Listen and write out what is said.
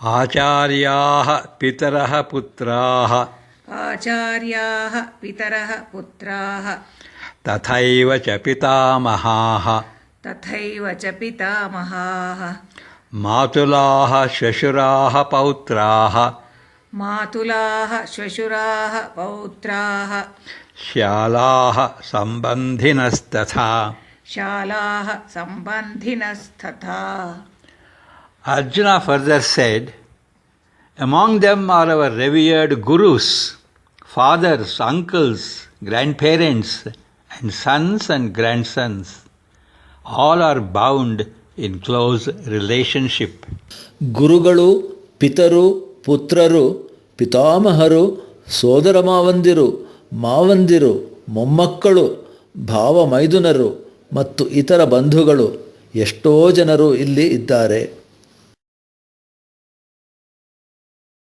आचार्याः पितरः पुत्राः आचार्याः पितरः पुत्राः तथैव च पितामहाः तथैव च पितामहाः मातुलाः श्वशुराः पौत्राः मातुलाः श्वशुराः पौत्राः श्यालाः सम्बन्धिनस्तथा शालाः सम्बन्धिनस्तथा. Arjuna further said, among them are our revered gurus, fathers, uncles, grandparents, and sons and grandsons. All are bound in close relationship. ಗುರುಗಳು, ಪಿತರು, ಪುತ್ರರು, ಪಿತಾಮಹರು, ಸೋದರ ಮಾವಂದಿರು, ಮಾವಂದಿರು, ಮೊಮ್ಮಕ್ಕಳು, ಭಾವ ಮೈದುನರು ಮತ್ತು ಇತರ ಬಂಧುಗಳು ಎಷ್ಟೋ ಜನರು ಇಲ್ಲಿ ಇದ್ದಾರೆ.